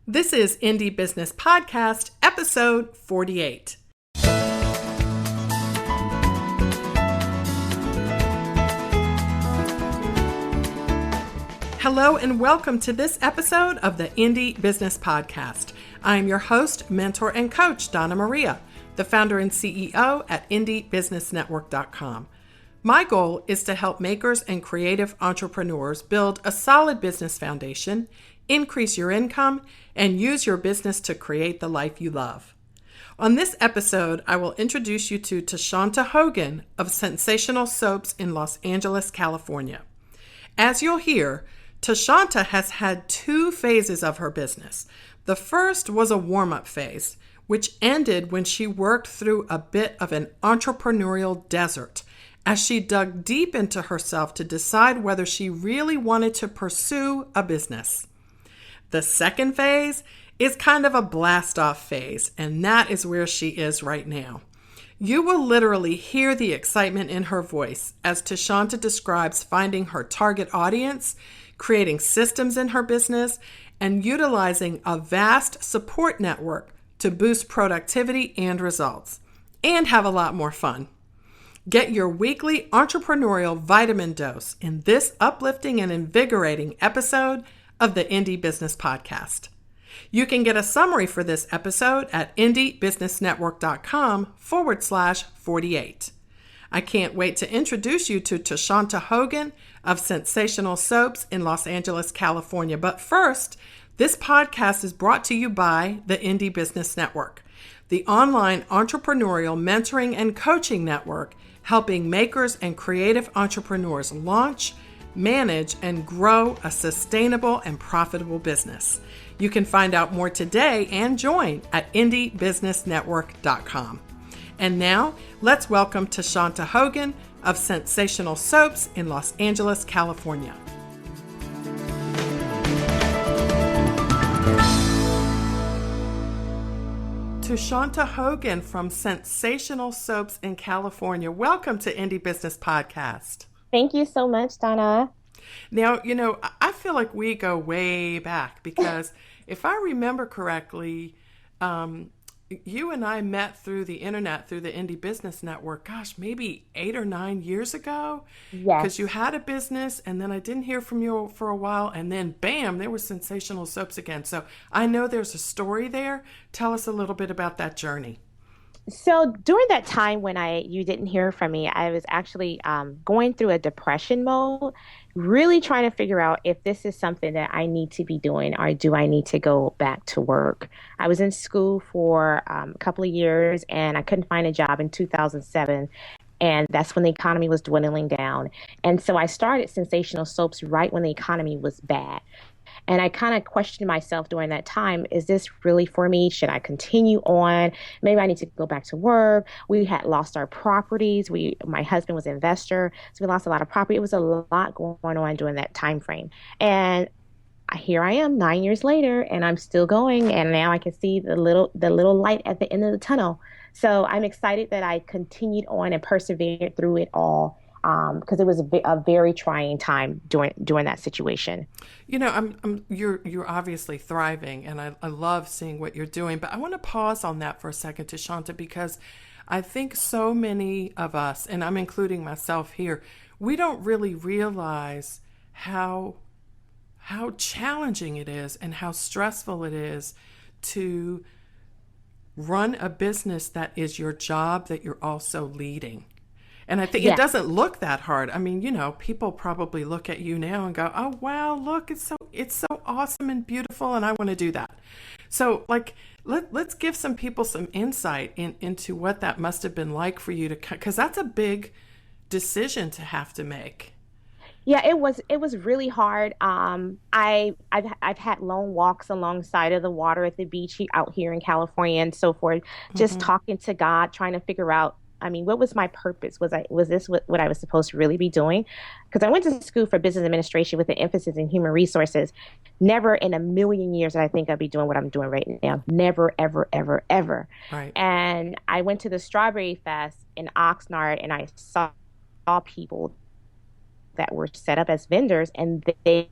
This is Indie Business Podcast, episode 48. Hello and welcome to this episode of the Indie Business Podcast. I'm your host, mentor, and coach, Donna Maria, the founder and CEO at indiebusinessnetwork.com. My goal is to help makers and creative entrepreneurs build a solid business foundation, increase your income, and use your business to create the life you love. On this episode, I will introduce you to Toushonta Hogan of Sensational Soaps in Los Angeles, California. As you'll hear, Toushonta has had two phases of her business. The first was a warm-up phase, which ended when she worked through a bit of an entrepreneurial desert as she dug deep into herself to decide whether she really wanted to pursue a business. The second phase is kind of a blast-off phase, and that is where she is right now. You will literally hear the excitement in her voice as Toushonta describes finding her target audience, creating systems in her business, and utilizing a vast support network to boost productivity and results, and have a lot more fun. Get your weekly entrepreneurial vitamin dose in this uplifting and invigorating episode of the Indie Business Podcast. You can get a summary for this episode at indiebusinessnetwork.com/48. I can't wait to introduce you to Toushonta Hogan of Sensational Soaps in Los Angeles, California. But first, this podcast is brought to you by the Indie Business Network, the online entrepreneurial mentoring and coaching network helping makers and creative entrepreneurs launch, manage, and grow a sustainable and profitable business. You can find out more today and join at indiebusinessnetwork.com. And now, let's welcome Toushonta Hogan of Sensational Soaps in Los Angeles, California. Toushonta Hogan from Sensational Soaps in California. Welcome to Indie Business Podcast. Thank you so much, Donna. Now, I feel like we go way back because if I remember correctly, you and I met through the internet, through the Indie Business Network, maybe 8 or 9 years ago. Yes. Because you had a business and then I didn't hear from you for a while and then bam, there was Sensational Soaps again. So I know there's a story there. Tell us a little bit about that journey. So during that time when you didn't hear from me, I was actually going through a depression mode, really trying to figure out if this is something that I need to be doing or do I need to go back to work. I was in school for a couple of years and I couldn't find a job in 2007. And that's when the economy was dwindling down. And so I started Sensational Soaps right when the economy was bad. And I kind of questioned myself during that time, is this really for me? Should I continue on? Maybe I need to go back to work. We had lost our properties. My husband was an investor, so we lost a lot of property. It was a lot going on during that time frame. And here I am 9 years later, and I'm still going. And now I can see the little light at the end of the tunnel. So I'm excited that I continued on and persevered through it all. Because it was a very trying time during that situation. You're obviously thriving, and I love seeing what you're doing. But I want to pause on that for a second, Toushonta, because I think so many of us, and I'm including myself here, we don't really realize how challenging it is and how stressful it is to run a business that is your job that you're also leading. And I think It doesn't look that hard. I mean, people probably look at you now and go, "Oh, wow, look, it's so awesome and beautiful, and I want to do that." So, let's give some people some insight into what that must have been like for you because that's a big decision to have to make. Yeah, it was really hard. I've had long walks alongside of the water at the beach out here in California and so forth, just talking to God, trying to figure out, what was my purpose? Was this what I was supposed to really be doing? Because I went to school for business administration with an emphasis in human resources. Never in a million years did I think I'd be doing what I'm doing right now. Never, ever, ever, ever. Right. And I went to the Strawberry Fest in Oxnard and I saw people that were set up as vendors and they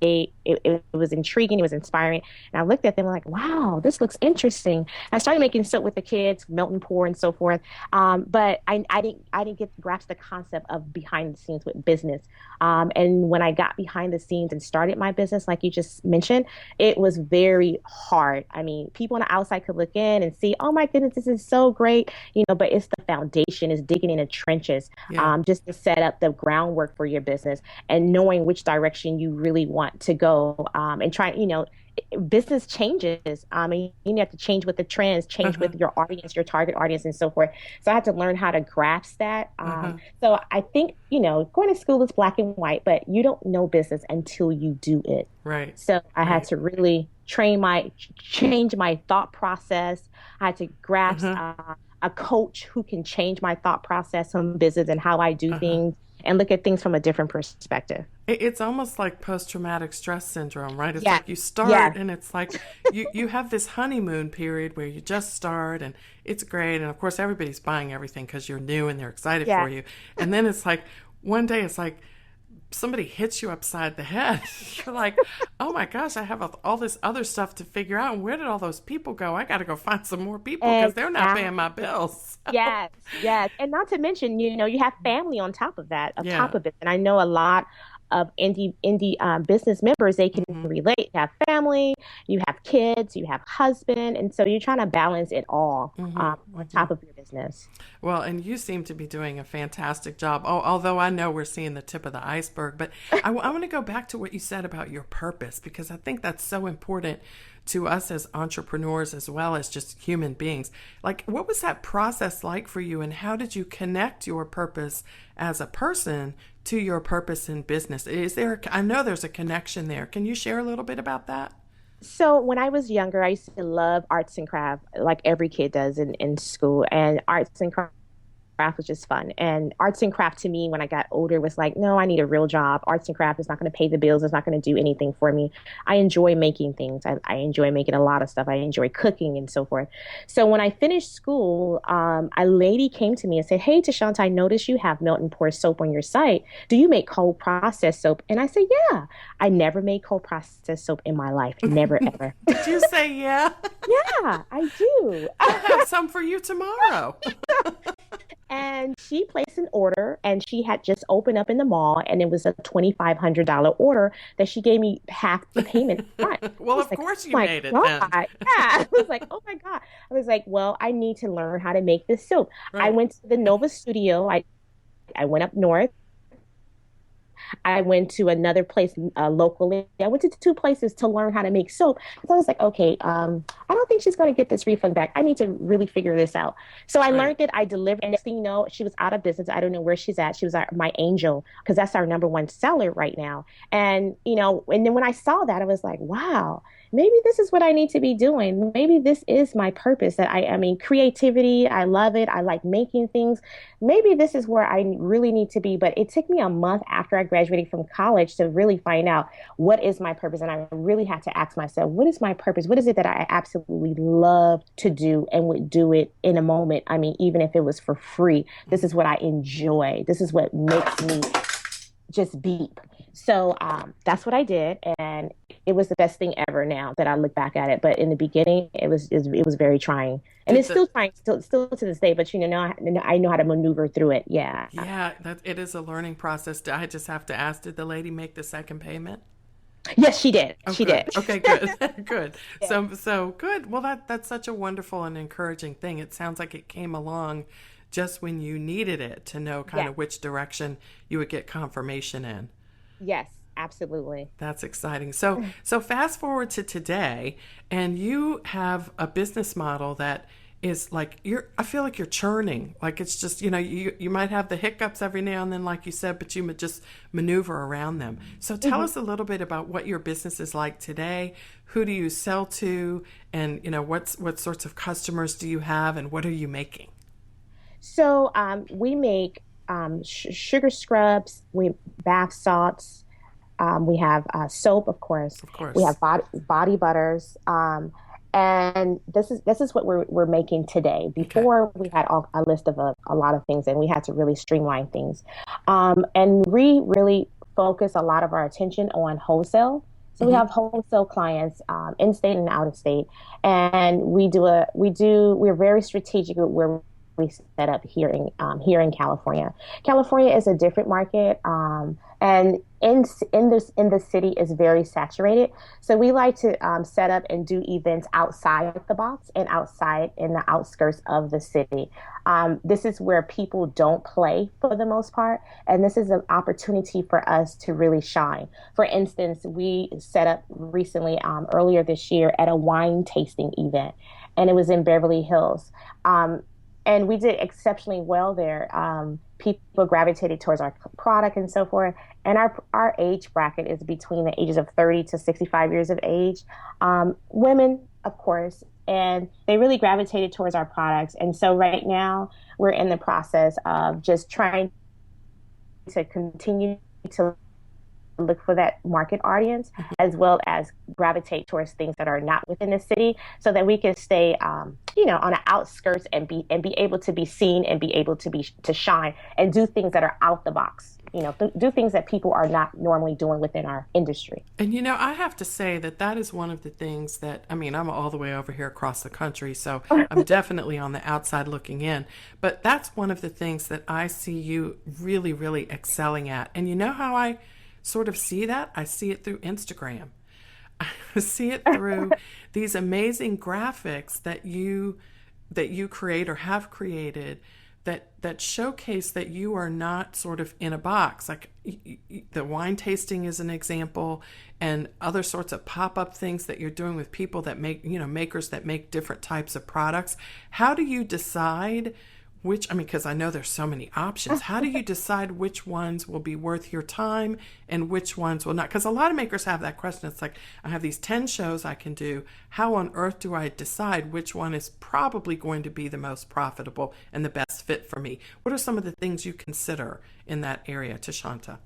it was intriguing, it was inspiring. And I looked at them like, wow, this looks interesting. I started making soap with the kids, melt and pour and so forth. But I didn't get to grasp the concept of behind the scenes with business. And when I got behind the scenes and started my business, like you just mentioned, it was very hard. I mean, people on the outside could look in and see, oh my goodness, this is so great, but it's the foundation, is digging in the trenches, Yeah. just to set up the groundwork for your business and knowing which direction you really want to go, and try, business changes. I mean, you have to change with the trends, change Uh-huh. with your audience, your target audience, and so forth. So I had to learn how to grasp that. Uh-huh. So I think, going to school is black and white, but you don't know business until you do it. Right. So I had Right. to really change my thought process. I had to grasp Uh-huh. a coach who can change my thought process on business and how I do Uh-huh. things and look at things from a different perspective. It's almost like post-traumatic stress syndrome, right? It's Yes, like you start yes, and it's like you have this honeymoon period where you just start and it's great. And of course, everybody's buying everything because you're new and they're excited for yes. you. And then it's like one day it's like somebody hits you upside the head. You're like, oh my gosh, I have all this other stuff to figure out. And where did all those people go? I got to go find some more people because they're not paying my Exactly. bills. Yes, yes. And not to mention, you have family on top of that, on Yeah. top of it. And I know a lot of indie business members, they can Hmm. relate. You have family, you have kids, you have husband, and so you're trying to balance it all, Hmm. on Hmm. top of your business. Well, and you seem to be doing a fantastic job. Oh, although I know we're seeing the tip of the iceberg, but I want to go back to what you said about your purpose because I think that's so important to us as entrepreneurs as well as just human beings. Like, what was that process like for you, and how did you connect your purpose as a person to your purpose in business? Is there? I know there's a connection there. Can you share a little bit about that? So when I was younger, I used to love arts and craft, like every kid does in school. And arts and craft was just fun. And arts and craft to me, when I got older, was like, no, I need a real job. Arts and craft is not going to pay the bills. It's not going to do anything for me. I enjoy making things. I enjoy making a lot of stuff. I enjoy cooking and so forth. So when I finished school, a lady came to me and said, hey, Toushonta, I noticed you have melt and pour soap on your site. Do you make cold processed soap? And I said, yeah. I never made cold processed soap in my life. Never, ever. Did you say yeah? Yeah, I do. I'll have some for you tomorrow. And she placed an order and she had just opened up in the mall and it was a $2,500 order that she gave me half the payment front. I Well, was of like, course oh you my made it God. then. Yeah. I was like, oh my God. I was like, well, I need to learn how to make this soap. I Right. went to the Nova studio. I went up north. I went to another place locally. I went to two places to learn how to make soap. So I was like, okay, I don't think she's going to get this refund back. I need to really figure this out. So I Right. learned it. I delivered. And next thing you know, she was out of business. I don't know where she's at. She was my angel because that's our number one seller right now. And then when I saw that, I was like, wow, maybe this is what I need to be doing. Maybe this is my purpose. I mean, creativity. I love it. I like making things. Maybe this is where I really need to be. But it took me a month after I graduated from college to really find out what is my purpose. And I really had to ask myself, what is my purpose? What is it that I absolutely love to do and would do it in a moment? I mean, even if it was for free, this is what I enjoy. This is what makes me just beep. So that's what I did, and it was the best thing ever. Now that I look back at it, but in the beginning, it was very trying, and Did it's the still trying, still to this day. But now I know how to maneuver through it. Yeah. Yeah, that it is a learning process. I just have to ask, did the lady make the second payment? Yes, she did. Oh, She good. did. Okay, good. Good. Yeah. So good. Well, that's such a wonderful and encouraging thing. It sounds like it came along just when you needed it to know kind Yes. of which direction you would get confirmation in. Yes. Absolutely. That's exciting. So fast forward to today, and you have a business model that is like I feel like you're churning. Like it's just, you might have the hiccups every now and then, like you said, but you would just maneuver around them. So tell Mhm. us a little bit about what your business is like today. Who do you sell to? And what sorts of customers do you have, and what are you making? So we make sugar scrubs, we bath salts. We have soap, of course. Of We course. have body butters. And this is what we're making today. Okay. Before we had a list of a lot of things, and we had to really streamline things. And we really focus a lot of our attention on wholesale. So we have wholesale clients, in state and out of state, and we're very strategic with where we set up here in California. California is a different market, and in the city is very saturated. So we like to set up and do events outside the box and outside in the outskirts of the city. This is where people don't play for the most part, and this is an opportunity for us to really shine. For instance, we set up recently, earlier this year, at a wine tasting event, and it was in Beverly Hills. And we did exceptionally well there. People gravitated towards our product and so forth. And our age bracket is between the ages of 30 to 65 years of age. Women, of course, and they really gravitated towards our products. And so right now we're in the process of just trying to continue to look for that market audience, as well as gravitate towards things that are not within the city, so that we can stay, on the outskirts and be able to be seen and be able to shine and do things that are out the box. Do things that people are not normally doing within our industry. And I have to say that is one of the things that, I'm all the way over here across the country, so I'm definitely on the outside looking in. But that's one of the things that I see you really, really excelling at. And you know how I sort of see that? I see it through Instagram. I see it through these amazing graphics that you create or have created that showcase that you are not sort of in a box. Like the wine tasting is an example, and other sorts of pop-up things that you're doing with people that make, makers that make different types of products. How do you decide because I know there's so many options. How do you decide which ones will be worth your time and which ones will not? Because a lot of makers have that question. It's like, I have these 10 shows I can do. How on earth do I decide which one is probably going to be the most profitable and the best fit for me? What are some of the things you consider in that area, Toushonta?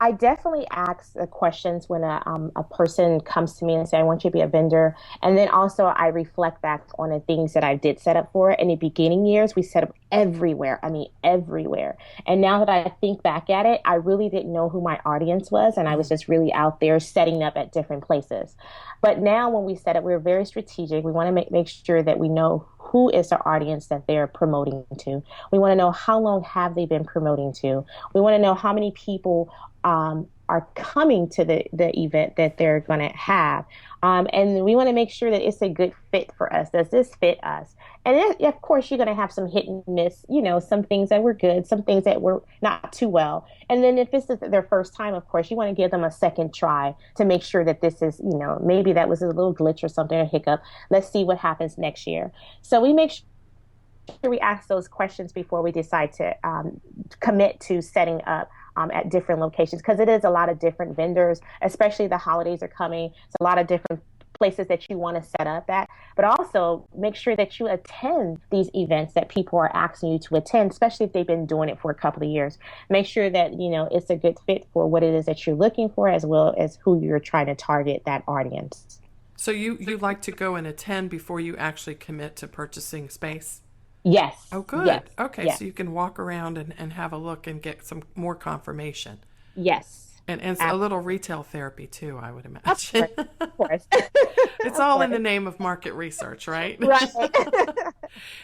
I definitely ask the questions when a person comes to me and say, I want you to be a vendor. And then also I reflect back on the things that I did set up for. In the beginning years, we set up everywhere. Everywhere. And now that I think back at it, I really didn't know who my audience was. And I was just really out there setting up at different places. But now when we set up, we're very strategic. We want to make sure that we know who is the audience that they're promoting to. We want to know how long have they been promoting to. We want to know how many people are coming to the event that they're going to have. And we want to make sure that it's a good fit for us. Does this fit us? And then, of course, you're going to have some hit and miss, some things that were good, some things that were not too well. And then if this is their first time, of course, you want to give them a second try to make sure that this is, maybe that was a little glitch or something, a hiccup. Let's see what happens next year. So we make sure we ask those questions before we decide to commit to setting up at different locations, because it is a lot of different vendors, especially the holidays are coming. It's a lot of different places that you want to set up at, but also make sure that you attend these events that people are asking you to attend, especially if they've been doing it for a couple of years. Make sure that, it's a good fit for what it is that you're looking for, as well as who you're trying to target that audience. So you like to go and attend before you actually commit to purchasing space? Yes. Oh, good. Yes. Okay. Yes. So you can walk around and have a look and get some more confirmation. Yes. And a little retail therapy too, I would imagine. Of course. It's all in the name of market research, right? Right.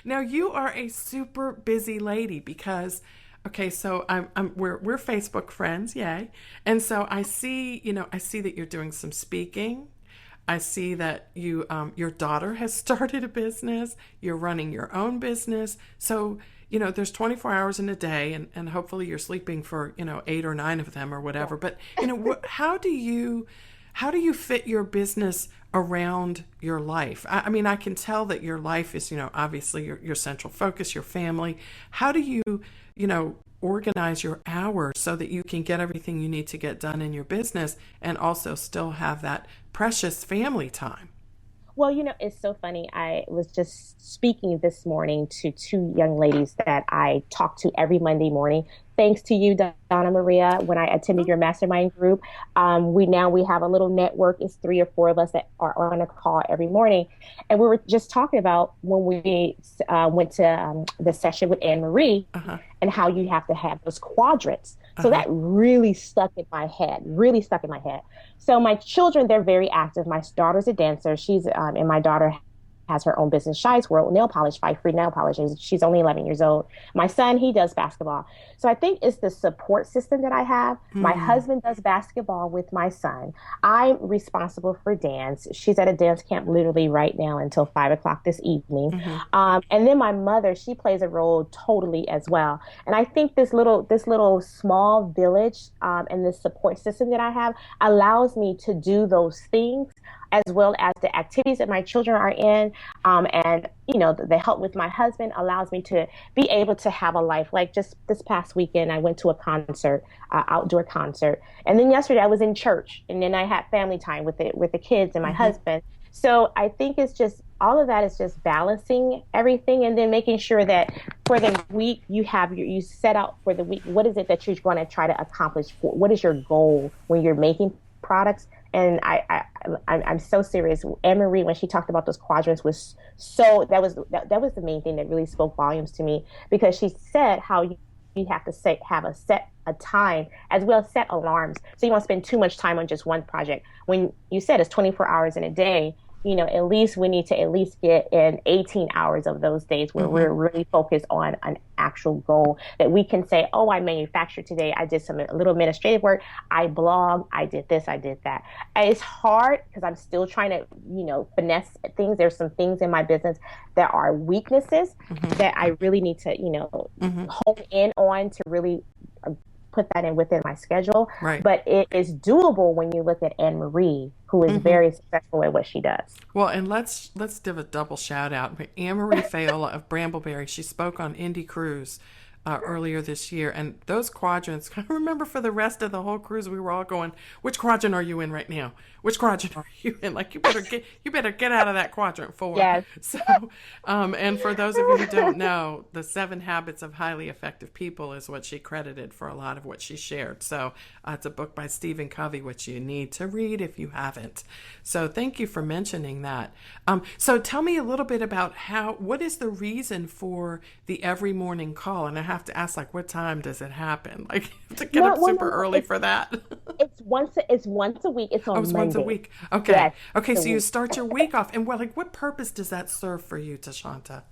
Now you are a super busy lady because, okay, so we're Facebook friends, yay. And so I see that you're doing some speaking. I see that your daughter has started a business. You're running your own business. So, there's 24 hours in a day, and hopefully you're sleeping for, 8 or 9 of them or whatever. But, how do you fit your business around your life? I can tell that your life is, obviously your central focus, your family. How do you, organize your hours so that you can get everything you need to get done in your business and also still have that precious family time? Well, it's so funny. I was just speaking this morning to 2 young ladies that I talk to every Monday morning. Thanks to you, Donna Maria, when I attended your mastermind group. We have a little network. It's 3 or 4 of us that are on a call every morning. And we were just talking about when we went to the session with Anne Marie, and how you have to have those quadrants. So Uh-huh. that really stuck in my head. So my children, they're very active. My daughter's a dancer. And my daughter has her own business, Shy's World Nail Polish, Five Free Nail Polish. She's only 11 years old. My son, he does basketball. So I think it's the support system that I have. My Mm. husband does basketball with my son. I'm responsible for dance. She's at a dance camp literally right now until 5 o'clock this evening. Mm-hmm. And then my mother, she plays a role totally as well. And I think this little small village and this support system that I have allows me to do those things as well as the activities that my children are in. And, the help with my husband allows me to be able to have a life. Like just this past weekend, I went to a concert, outdoor concert. And then yesterday I was in church, and then I had family time with the kids and my Mm-hmm. husband. So I think it's just all of that is just balancing everything and then making sure that for the week you set out for the week. What is it that you're going to try to accomplish? What is your goal when you're making products? And I'm so serious. Anne Marie, when she talked about those quadrants, that was the main thing that really spoke volumes to me, because she said how you have to have a time as well as set alarms, so you won't spend too much time on just one project. When you said it's 24 hours in a day, at least we need to at least get in 18 hours of those days where we're really focused on an actual goal that we can say, oh, I manufactured today. I did a little administrative work. I blog. I did this. I did that. And it's hard because I'm still trying to, finesse things. There's some things in my business that are weaknesses that I really need to, hone in on to really put that in within my schedule. Right. But it is doable when you look at Anne Marie, who is very successful at what she does. Well, and let's give a double shout out. Anne Marie Fayola of Brambleberry, she spoke on Indie Cruise earlier this year, and those quadrants, I remember for the rest of the whole cruise we were all going, which quadrant are you in right now? Which quadrant are you in? Like, you better get out of that quadrant 4. Yes. So and for those of you who don't know, the 7 Habits of Highly Effective People is what she credited for a lot of what she shared. So it's a book by Stephen Covey, which you need to read if you haven't. So thank you for mentioning that. So tell me a little bit about what is the reason for the every morning call? And I have to ask, like, what time does it happen? Like, you have to get up super early for that. It's once a week. It's on it's Monday. Once a week. Okay. Yes, Okay. So you start your week off, and what purpose does that serve for you, Toushonta?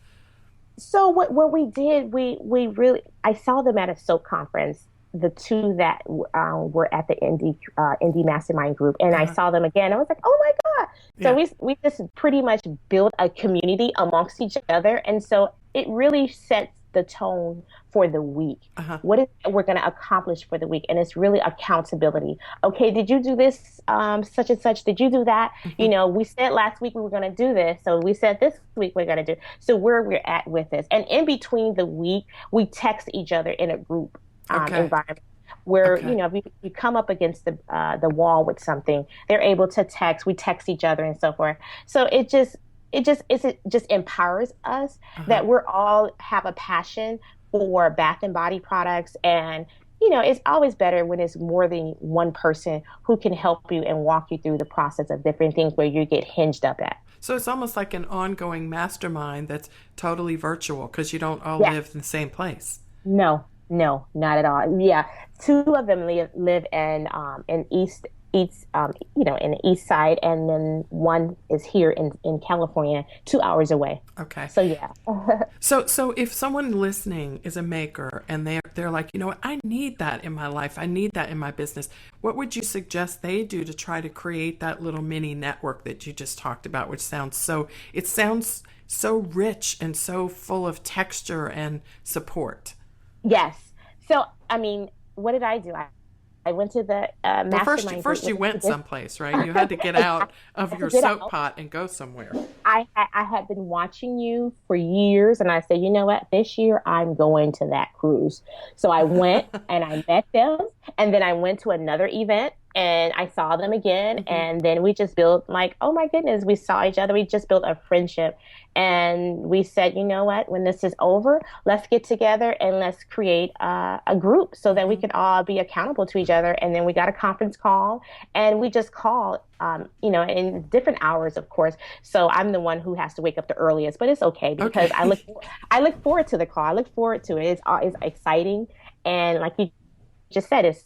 So what we did, I saw them at a soap conference, the two that were at the indie mastermind group, and I saw them again. I was like, oh my God. So we just pretty much built a community amongst each other. And so it really sets the tone for the week. What is it we're going to accomplish for the week? And it's really accountability. Okay, did you do this, such and such? Did you do that? We said last week we were going to do this. So we said this week we're going to do. So where we're at with this. And in between the week, we text each other in a group environment, where if you come up against the wall with something, they're able to text. We text each other and so forth. So it just empowers us that we're all have a passion for bath and body products. And it's always better when it's more than one person who can help you and walk you through the process of different things where you get hinged up at. So it's almost like an ongoing mastermind that's totally virtual, because you don't all live in the same place. No, not at all. Yeah, 2 of them live in East, in the East Side, and then one is here in California, 2 hours away. Okay. So yeah. So if someone listening is a maker and they're like, what, I need that in my life, I need that in my business, what would you suggest they do to try to create that little mini network that you just talked about, which sounds so rich and so full of texture and support? Yes. So, what did I do? I went to the mastermind. First you went someplace, right? You had to get out of your soap pot and go somewhere. I had been watching you for years, and I said, you know what? This year I'm going to that cruise. So I went and I met them, and then I went to another event and I saw them again. And then we just built, like, oh my goodness, we saw each other. We just built a friendship. And we said, you know what, when this is over, let's get together and let's create a group so that we can all be accountable to each other. And then we got a conference call, and we just called, in different hours, of course. So I'm the one who has to wake up the earliest, but it's okay because I look forward to the call. I look forward to it. It's exciting. And like you just said, it's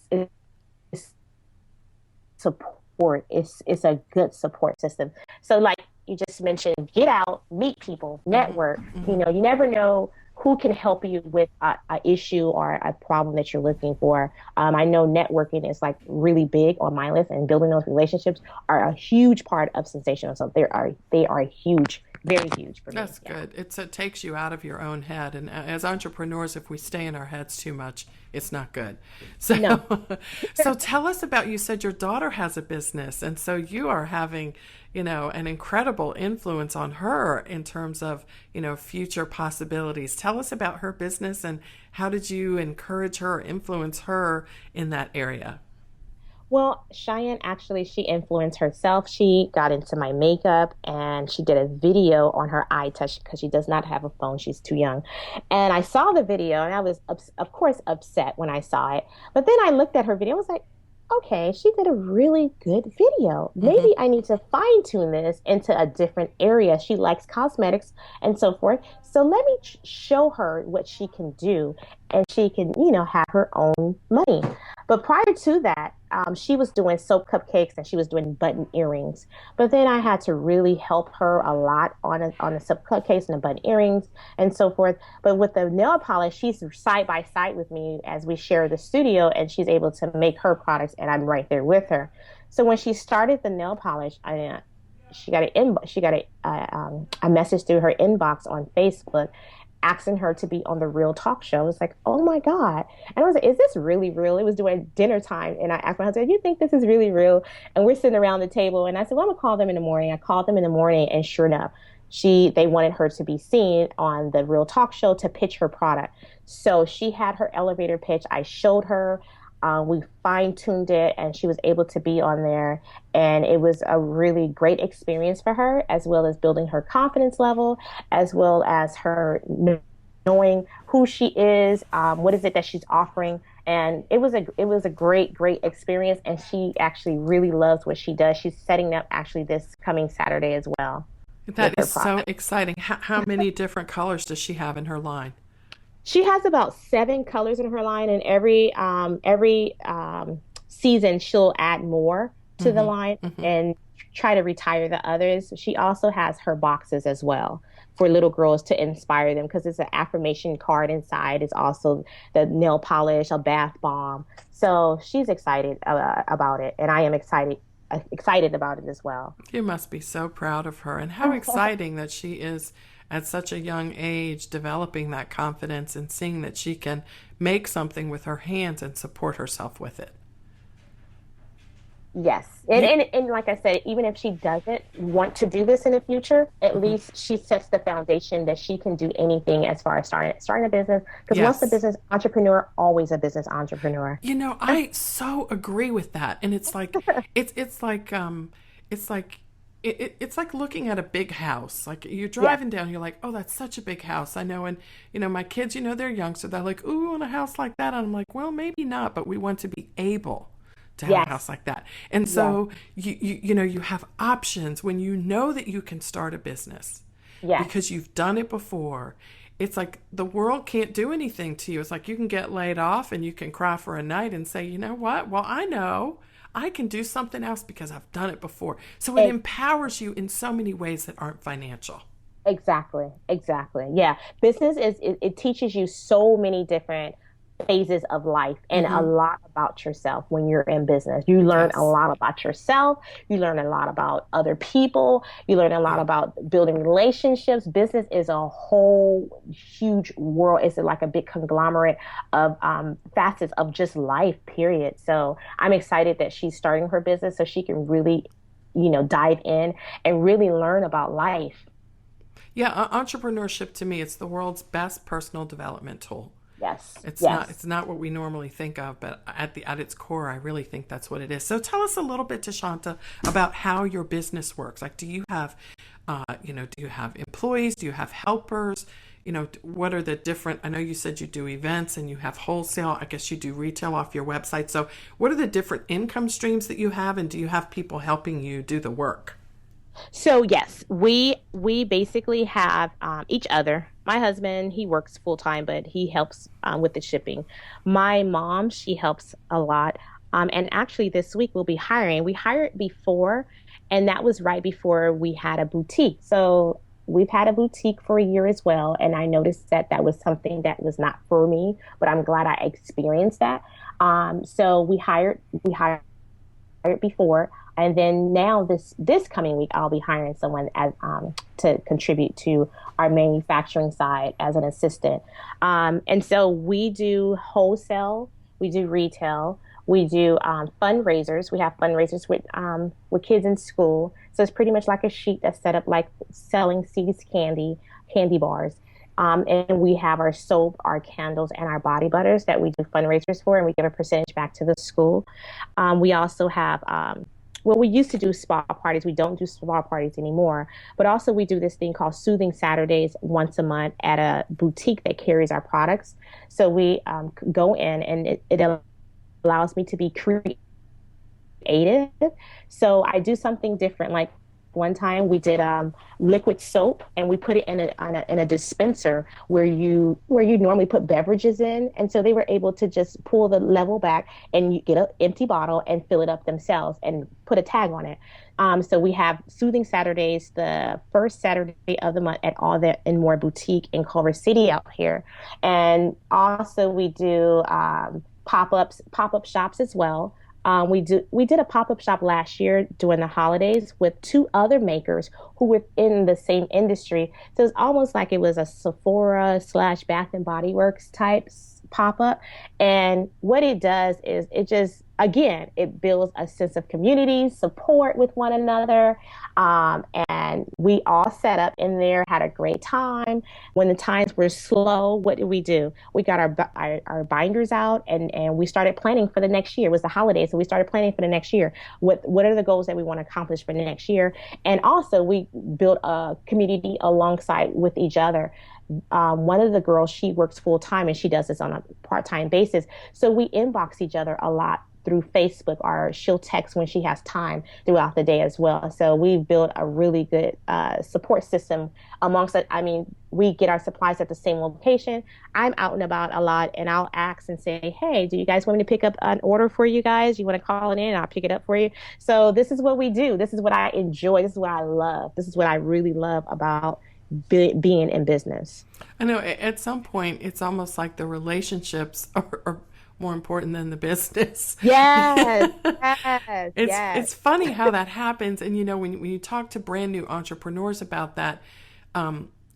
support. It's a good support system. So like you just mentioned, get out, meet people, network. Mm-hmm. You never know who can help you with a issue or a problem that you're looking for. I know networking is like really big on my list, and building those relationships are a huge part of Sensational. So they are huge, very huge for me. That's good. It takes you out of your own head. And as entrepreneurs, if we stay in our heads too much, it's not good. So, No. so tell us about, you said your daughter has a business. And so you are having, an incredible influence on her in terms of, future possibilities. Tell us about her business and how did you encourage her, influence her in that area? Well, Cheyenne actually, she influenced herself. She got into my makeup and she did a video on her iTouch because she does not have a phone. She's too young. And I saw the video and I was, of course, upset when I saw it. But then I looked at her video and was like, okay, she did a really good video. Mm-hmm. Maybe I need to fine tune this into a different area. She likes cosmetics and so forth. So let me show her what she can do and she can, have her own money. But prior to that, she was doing soap cupcakes and she was doing button earrings. But then I had to really help her a lot on the soap cupcakes and the button earrings and so forth. But with the nail polish, she's side by side with me as we share the studio, and she's able to make her products, and I'm right there with her. So when she started the nail polish, she got a message through her inbox on Facebook asking her to be on the Real Talk Show. It's like, oh my God. And I was like, is this really real? It was during dinner time. And I asked my husband, do you think this is really real? And we're sitting around the table. And I said, well, I'm going to call them in the morning. I called them in the morning. And sure enough, they wanted her to be seen on the Real Talk Show to pitch her product. So she had her elevator pitch. I showed her. We fine-tuned it, and she was able to be on there. And it was a really great experience for her, as well as building her confidence level, as well as her knowing who she is, what is it that she's offering. And it was a great experience. And she actually really loves what she does. She's setting up actually this coming Saturday as well. That is so exciting. How many different colors does she have in her line? She has about 7 colors in her line, and every season she'll add more to the line and try to retire the others. She also has her boxes as well for little girls to inspire them, because it's an affirmation card inside. It's also the nail polish, a bath bomb. So she's excited about it, and I am excited about it as well. You must be so proud of her, and how exciting that she is at such a young age, developing that confidence and seeing that she can make something with her hands and support herself with it. Yes. And like I said, even if she doesn't want to do this in the future, at least she sets the foundation that she can do anything as far as starting a business. Because once a business entrepreneur, always a business entrepreneur. I so agree with that. And it's like, it's like looking at a big house. Like you're driving down, you're like, oh, that's such a big house. I know. And, my kids, they're young. So they're like, ooh, in a house like that. And I'm like, well, maybe not, but we want to be able to have a house like that. And so, you have options when you know that you can start a business because you've done it before. It's like the world can't do anything to you. It's like you can get laid off and you can cry for a night and say, you know what? Well, I know I can do something else because I've done it before. So it empowers you in so many ways that aren't financial. Exactly. Yeah. Business it teaches you so many different phases of life and a lot about yourself when you're in business. You learn a lot about yourself. You learn a lot about other people. You learn a lot about building relationships. Business is a whole huge world. It's like a big conglomerate of facets of just life, period. So I'm excited that she's starting her business so she can really, dive in and really learn about life. Yeah, entrepreneurship to me, it's the world's best personal development tool. Yes. It's not what we normally think of, but at its core, I really think that's what it is. So tell us a little bit, Toushonta, about how your business works. Like, do you have employees? Do you have helpers? What are the different, I know you said you do events and you have wholesale. I guess you do retail off your website. So what are the different income streams that you have? And do you have people helping you do the work? So yes, we basically have each other. My husband, he works full time, but he helps with the shipping. My mom, she helps a lot. And actually, this week we'll be hiring. We hired before, and that was right before we had a boutique. So we've had a boutique for a year as well, and I noticed that that was something that was not for me, but I'm glad I experienced that. So we hired before, and then now this coming week I'll be hiring someone as to contribute to our manufacturing side as an assistant. And so we do wholesale, we do retail, we do fundraisers. We have fundraisers with kids in school. So it's pretty much like a sheet that's set up like selling C's candy bars. And we have our soap, our candles, and our body butters that we do fundraisers for, and we give a percentage back to the school. We also have, well, we used to do spa parties. We don't do spa parties anymore. But also, we do this thing called Soothing Saturdays once a month at a boutique that carries our products. So we go in, and it allows me to be creative. So I do something different. Like one time we did liquid soap, and we put it in a dispenser where you normally put beverages in, and so they were able to just pull the level back and you get an empty bottle and fill it up themselves and put a tag on it. So we have Soothing Saturdays the first Saturday of the month at All That and More Boutique in Culver City out here, and also we do pop up shops as well. We did a pop-up shop last year during the holidays with two other makers who were in the same industry. So it's almost like it was a Sephora slash Bath and Body Works type pop-up. And what it does is it just, again, it builds a sense of community, support with one another. And we all sat up in there, had a great time. When the times were slow, what did we do? We got our binders out, and we started planning for the next year. It was the holidays, so we started planning for the next year. What are the goals that we want to accomplish for the next year? And also, we built a community alongside with each other. One of the girls, she works full time, and she does this on a part-time basis. So we inbox each other a lot through Facebook, or she'll text when she has time throughout the day as well. So we've built a really good support system amongst it. I mean, we get our supplies at the same location. I'm out and about a lot, and I'll ask and say, hey, do you guys want me to pick up an order for you guys? You want to call it in? I'll pick it up for you. So this is what we do. This is what I enjoy. This is what I love. This is what I really love about being in business. I know at some point it's almost like the relationships are more important than the business. Yes, yes, It's funny how that happens. And when you talk to brand new entrepreneurs about that,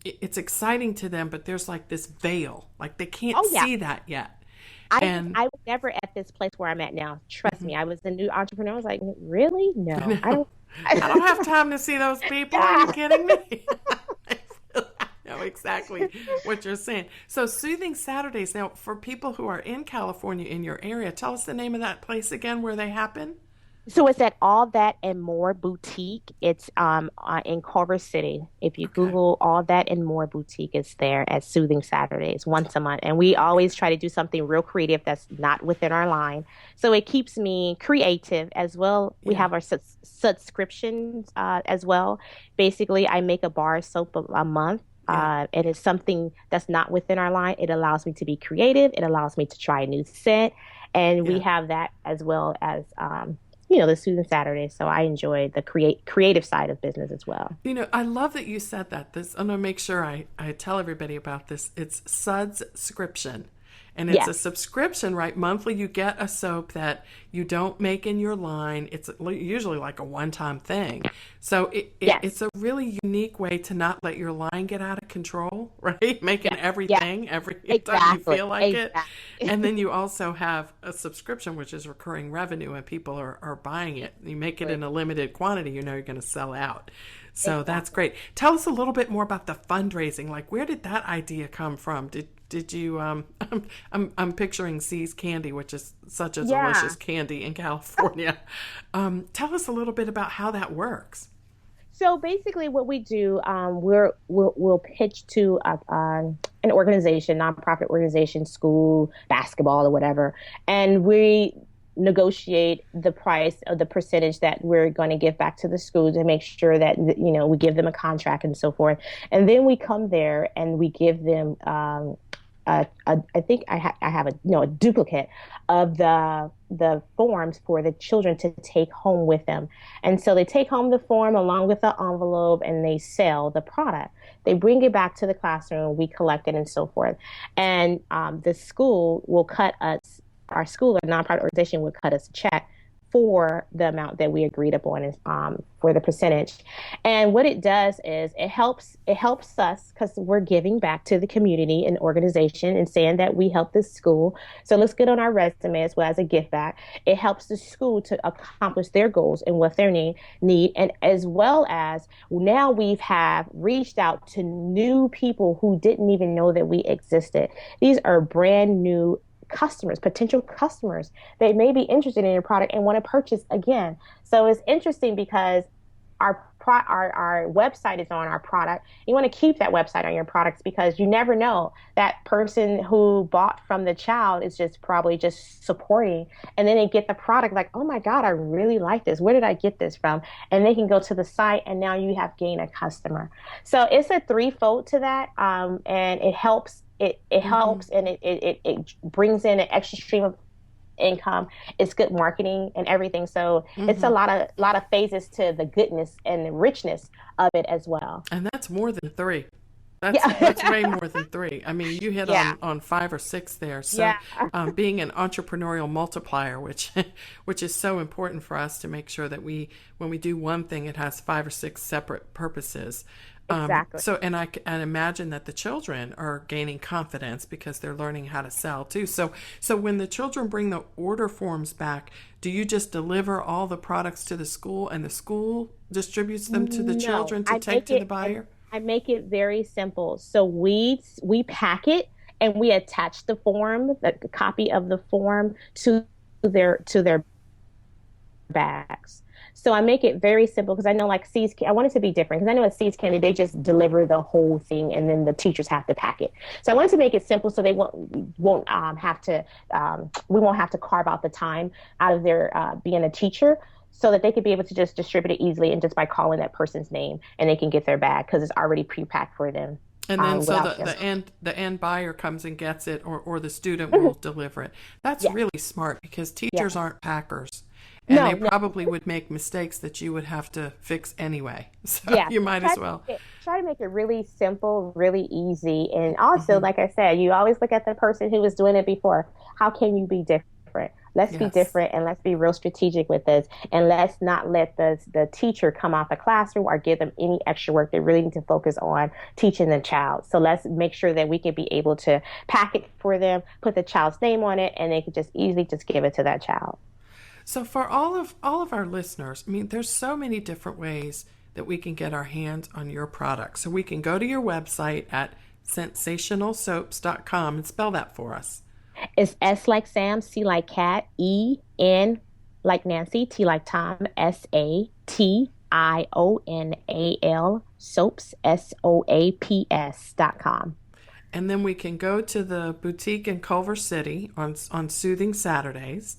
it's exciting to them, but there's like this veil, like they can't see that yet. I was never at this place where I'm at now. Trust me, I was a new entrepreneur. I was like, really? No, I don't have time to see those people. Are you kidding me? I know exactly what you're saying. So Soothing Saturdays. Now, for people who are in California in your area, tell us the name of that place again where they happen. So it's at All That and More Boutique. It's in Culver City. If you Google All That and More Boutique, it's there at Soothing Saturdays once a month. And we always try to do something real creative that's not within our line. So it keeps me creative as well. We have our subscriptions as well. Basically, I make a bar of soap a month. And it's something that's not within our line. It allows me to be creative. It allows me to try a new scent. And we have that as well as the Soothing Saturday. So I enjoy the creative side of business as well. I love that you said that. I'm going to make sure I tell everybody about this. It's Sudscription. And it's a subscription, right? Monthly, you get a soap that you don't make in your line. It's usually like a one-time thing. So it's a really unique way to not let your line get out of control, right? Making everything every time you feel like it. And then you also have a subscription, which is recurring revenue, and people are buying it. You make it in a limited quantity, you're going to sell out. So that's great. Tell us a little bit more about the fundraising. Like, where did that idea come from? Did you? I'm picturing C's Candy, which is such a delicious candy in California. Tell us a little bit about how that works. So basically, what we do, we'll pitch to an organization, nonprofit organization, school, basketball, or whatever, and we negotiate the price of the percentage that we're going to give back to the school to make sure that, we give them a contract and so forth. And then we come there and we give them, I think I have a duplicate of the forms for the children to take home with them. And so they take home the form along with the envelope and they sell the product. They bring it back to the classroom, we collect it and so forth. And the school will cut us, our school or nonprofit organization will cut us a check for the amount that we agreed upon for the percentage. And what it does is it helps us because we're giving back to the community and organization and saying that we help this school. So let's get on our resume as well as a gift back. It helps the school to accomplish their goals and what they need. And as well as now we have reached out to new people who didn't even know that we existed. These are brand new customers, potential customers. They may be interested in your product and want to purchase again. So it's interesting because our website is on our product. You want to keep that website on your products because you never know, that person who bought from the child is just probably just supporting, and then they get the product like, oh my God, I really like this. Where did I get this from? And they can go to the site and now you have gained a customer. So it's a threefold to that. And it helps. It helps and it brings in an extra stream of income. It's good marketing and everything. So it's a lot of phases to the goodness and the richness of it as well. And that's more than three. That's way more than three. I mean, you hit on 5 or 6 there. So being an entrepreneurial multiplier, which is so important for us to make sure that when we do one thing, it has 5 or 6 separate purposes. Exactly. So, and I imagine that the children are gaining confidence because they're learning how to sell too. So when the children bring the order forms back, do you just deliver all the products to the school and the school distributes them to the children to take to the buyer? I make it very simple. So we pack it and we attach the form, the copy of the form to their bags. So I make it very simple because I know like Seeds, I want it to be different because I know at Seeds Candy, they just deliver the whole thing and then the teachers have to pack it. So I wanted to make it simple so they won't have to, we won't have to carve out the time out of their being a teacher, so that they could be able to just distribute it easily and just by calling that person's name and they can get their bag because it's already pre-packed for them. And then so the end buyer comes and gets it or the student will deliver it. That's really smart because teachers aren't packers. And they probably would make mistakes that you would have to fix anyway. So you might as well. Try to make it really simple, really easy. And also, like I said, you always look at the person who was doing it before. How can you be different? Let's be different and let's be real strategic with this. And let's not let the teacher come out the classroom or give them any extra work. They really need to focus on teaching the child. So let's make sure that we can be able to pack it for them, put the child's name on it, and they could just easily just give it to that child. So for all of our listeners, I mean, there's so many different ways that we can get our hands on your product. So we can go to your website at sensationalsoaps.com and spell that for us. It's S like Sam, C like cat, E, N like Nancy, T like Tom, SATIONAL, soaps, SOAPS.com. And then we can go to the boutique in Culver City on Soothing Saturdays.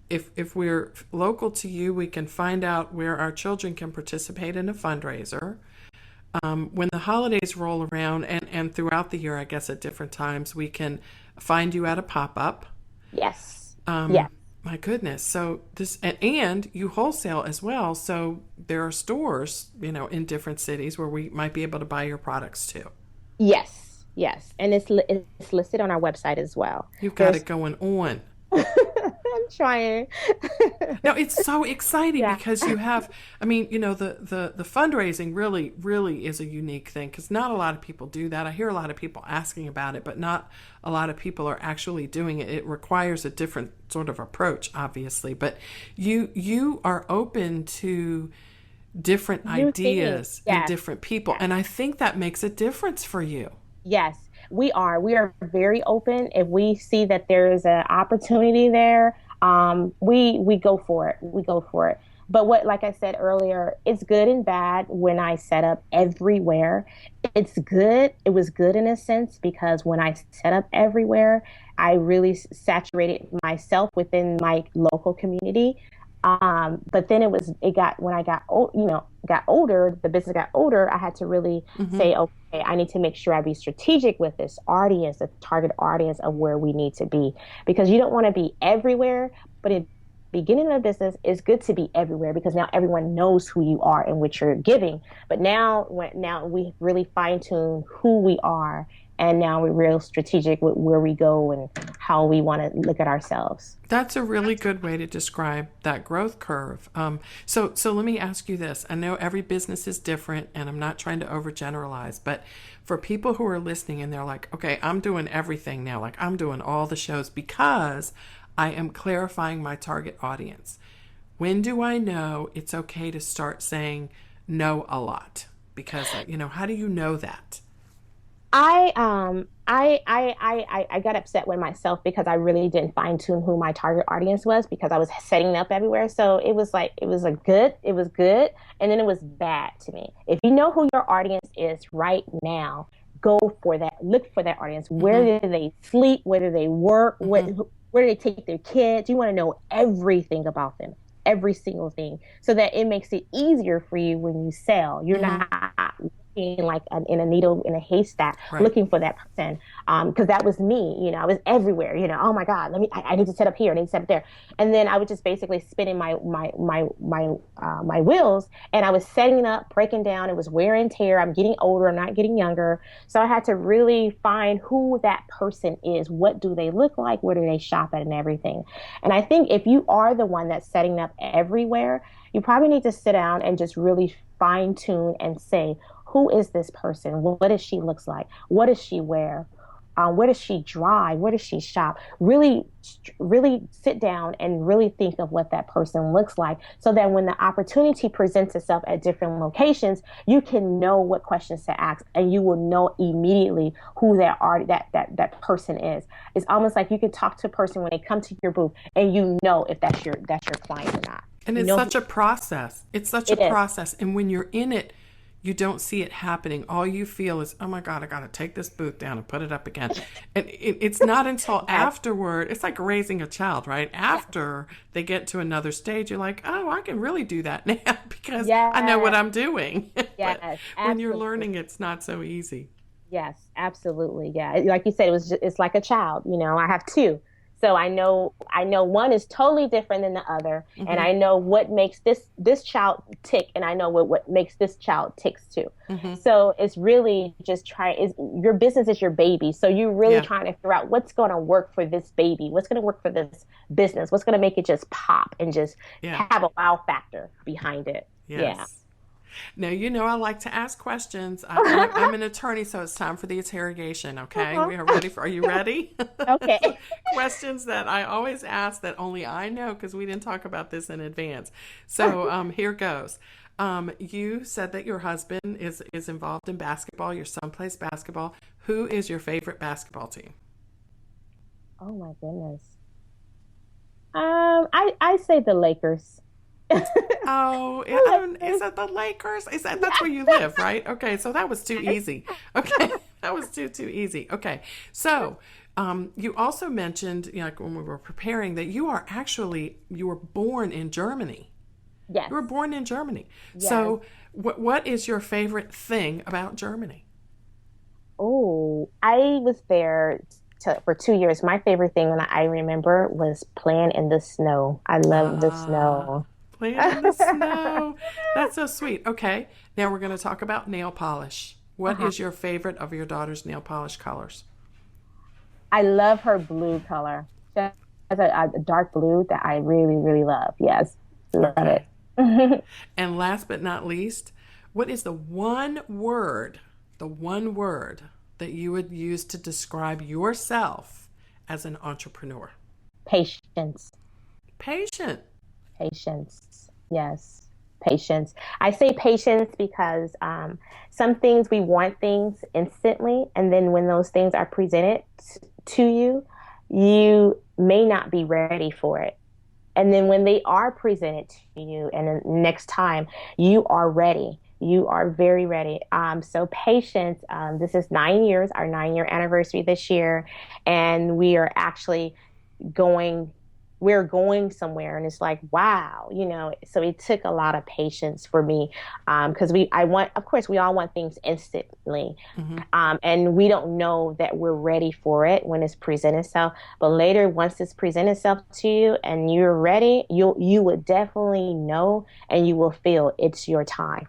If we're local to you, we can find out where our children can participate in a fundraiser. When the holidays roll around and throughout the year, I guess at different times, we can find you at a pop-up. Yes. My goodness. So and you wholesale as well. So there are stores, in different cities where we might be able to buy your products too. Yes. And it's listed on our website as well. You've got it going on. I'm trying. No, it's so exciting because you have, the fundraising really is a unique thing because not a lot of people do that. I hear a lot of people asking about it, but not a lot of people are actually doing it. It requires a different sort of approach, obviously, but you are open to different ideas and different people. And I think that makes a difference for you. Yes. We are very open. If we see that there is an opportunity there, we go for it. But what, like I said earlier, it's good and bad when I set up everywhere. It's good. It was good in a sense because when I set up everywhere, I really saturated myself within my local community. But then it got, when I got old, got older, the business got older, I had to really Mm-hmm. say, okay, I need to make sure I be strategic with this audience, the target audience of where we need to be, because you don't want to be everywhere, but in beginning of a business, it's good to be everywhere because now everyone knows who you are and what you're giving. But now we really fine tune who we are, and now we're real strategic with where we go and how we want to look at ourselves. That's a really good way to describe that growth curve. So let me ask you this. I know every business is different, and I'm not trying to overgeneralize, but for people who are listening and they're like, okay, I'm doing everything now, like I'm doing all the shows because I am clarifying my target audience. When do I know it's okay to start saying no a lot? Because, how do you know that? I got upset with myself because I really didn't fine tune who my target audience was because I was setting up everywhere. So it was like it was good, and then it was bad to me. If you know who your audience is right now, go for that. Look for that audience. Mm-hmm. Where do they sleep? Where do they work? Mm-hmm. Where do they take their kids? You want to know everything about them, every single thing, so that it makes it easier for you when you sell. You're Mm-hmm. not like in a needle in a haystack Right. looking for that person, because that was me. I was everywhere. Oh my god, I need to set up here, I need to set up there, and then I was just basically spinning my wheels, and I was setting up, breaking down. It was wear and tear. I'm getting older, I'm not getting younger, so I had to really find who that person is. What do they look like? Where do they shop at, and everything. And I think if you are the one that's setting up everywhere, you probably need to sit down and just really fine tune and say, who is this person? What does she looks like? What does she wear? Where does she drive? Where does she shop? Really, really sit down and really think of what that person looks like, so that when the opportunity presents itself at different locations, you can know what questions to ask, and you will know immediately who that person is. It's almost like you can talk to a person when they come to your booth, and you know if that's your client or not. And You it's know such who a process. It's such a it is. process. And when you're in it, you don't see it happening. All you feel is, oh my God, I got to take this booth down and put it up again. And it's not until Yes. afterward, it's like raising a child, right? After they get to another stage, you're like, oh, I can really do that now because I know what Yes. I'm doing. But Yes, when you're absolutely. learning, it's not so easy. Yes, absolutely. Yeah. Like you said, it's like a child. I have two. So I know one is totally different than the other, and Hmm. I know what makes this child tick, and I know what makes this child ticks too. Hmm. So it's really just is your business is your baby. So you're really Yeah. trying to figure out what's going to work for this baby, what's going to work for this business, what's going to make it just pop and just Yeah. have a wow factor behind it. Yeah. Yes. Now, I like to ask questions. I'm an attorney, so it's time for the interrogation, okay? We are ready are you ready? So, Okay. questions that I always ask that only I know because we didn't talk about this in advance. So here goes. You said that your husband is involved in basketball. Your son plays basketball. Who is your favorite basketball team? Oh my goodness. I say the Lakers. Oh, I I don't, like is it the Lakers? That's where Yes. you live, right? Okay, so that was too easy. Okay, that was too easy. Okay, so you also mentioned, like when we were preparing, that you were born in Germany. Yes. You were born in Germany. Yes. So what is your favorite thing about Germany? Oh, I was there for 2 years. My favorite thing when I remember was playing in the snow. I love the Ah, snow. playing in the snow. That's so sweet. Okay, now we're going to talk about nail polish. What Uh-huh. is your favorite of your daughter's nail polish colors? I love her blue color. She has a dark blue that I really, really love. Yes. Love Okay. it. And last but not least, what is the one word that you would use to describe yourself as an entrepreneur? Patience. Patient. Patience. Yes. Patience. I say patience because some things we want things instantly, and then when those things are presented to you, you may not be ready for it. And then when they are presented to you and the next time, you are ready. You are very ready. So patience, this is 9 years, our 9-year anniversary this year. And we are actually we're going somewhere, and it's like, wow, so it took a lot of patience for me, because of course we all want things instantly. And we don't know that we're ready for it when it's presented itself, but later, once it's presented itself to you and you're ready, you would definitely know, and you will feel it's your time.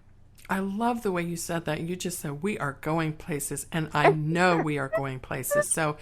I love the way you said that. You just said, we are going places, and I know we are going places. So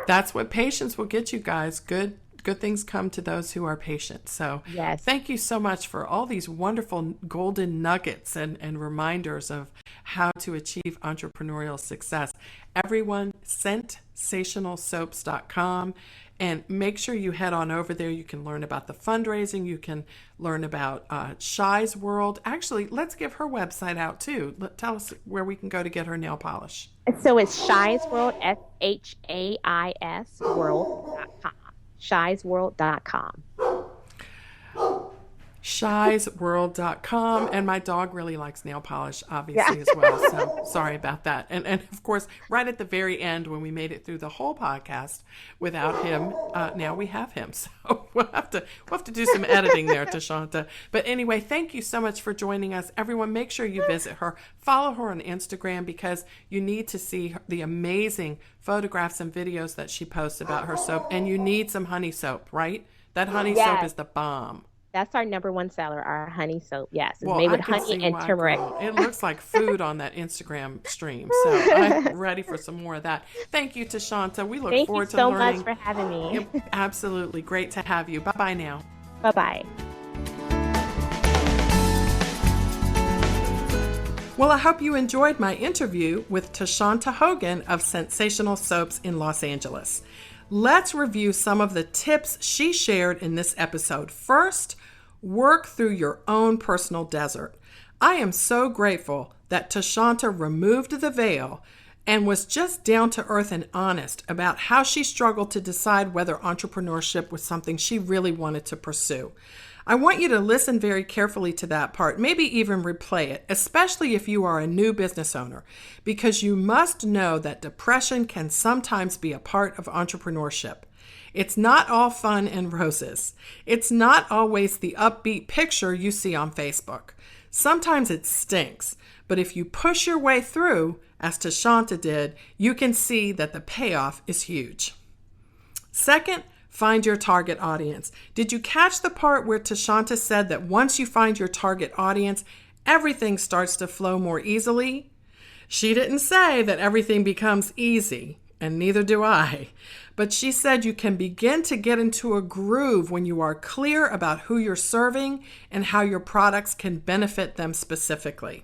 that's what patience will get you guys. Good things come to those who are patient. So yes. Thank you so much for all these wonderful golden nuggets and reminders of how to achieve entrepreneurial success. Everyone, sensationalsoaps.com. And make sure you head on over there. You can learn about the fundraising. You can learn about Shy's World. Actually, let's give her website out too. Tell us where we can go to get her nail polish. So it's Shy's World, SHAIS World.com. Shy'sWorld.com. Shy'sWorld.com. And my dog really likes nail polish, obviously, as well. So sorry about that. And of course, right at the very end, when we made it through the whole podcast without him, now we have him. So we'll have to do some editing there, Toushonta. But anyway, thank you so much for joining us. Everyone, make sure you visit her. Follow her on Instagram, because you need to see the amazing photographs and videos that she posts about her soap. And you need some honey soap, right? That honey soap is the bomb. That's our number one seller, our honey soap. Yes, it's made with honey and turmeric. It looks like food on that Instagram stream. So I'm ready for some more of that. Thank you, Toushonta. We look forward to learning. Thank you so much for having me. Absolutely. Great to have you. Bye-bye now. Bye-bye. Well, I hope you enjoyed my interview with Toushonta Hogan of Sensational Soaps in Los Angeles. Let's review some of the tips she shared in this episode. First, work through your own personal desert. I am so grateful that Toushonta removed the veil and was just down to earth and honest about how she struggled to decide whether entrepreneurship was something she really wanted to pursue. I want you to listen very carefully to that part, maybe even replay it, especially if you are a new business owner, because you must know that depression can sometimes be a part of entrepreneurship. It's not all fun and roses. It's not always the upbeat picture you see on Facebook. Sometimes it stinks, but if you push your way through, as Toushonta did, you can see that the payoff is huge. Second, find your target audience. Did you catch the part where Toushonta said that once you find your target audience, everything starts to flow more easily? She didn't say that everything becomes easy, and neither do I. But she said you can begin to get into a groove when you are clear about who you're serving and how your products can benefit them specifically.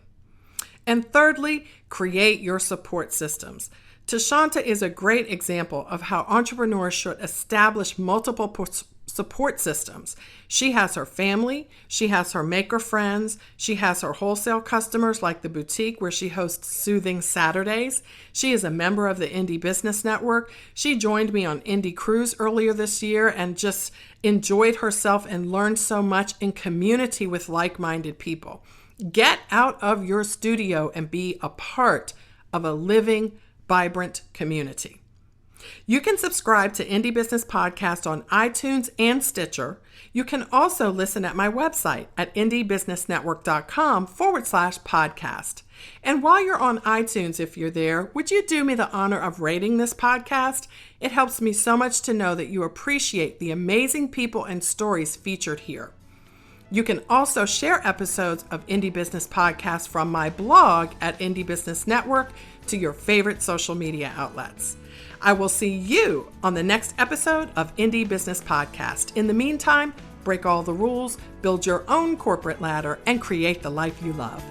And thirdly, create your support systems. Toushonta is a great example of how entrepreneurs should establish multiple support systems. She has her family, she has her maker friends, she has her wholesale customers like the boutique where she hosts Soothing Saturdays. She is a member of the Indie Business Network. She joined me on Indie Cruise earlier this year and just enjoyed herself and learned so much in community with like-minded people. Get out of your studio and be a part of a living, vibrant community. You can subscribe to Indie Business Podcast on iTunes and Stitcher. You can also listen at my website at indiebusinessnetwork.com/podcast. And while you're on iTunes, if you're there, would you do me the honor of rating this podcast? It helps me so much to know that you appreciate the amazing people and stories featured here. You can also share episodes of Indie Business Podcast from my blog at Indie Business Network to your favorite social media outlets. I will see you on the next episode of Indie Business Podcast. In the meantime, break all the rules, build your own corporate ladder, and create the life you love.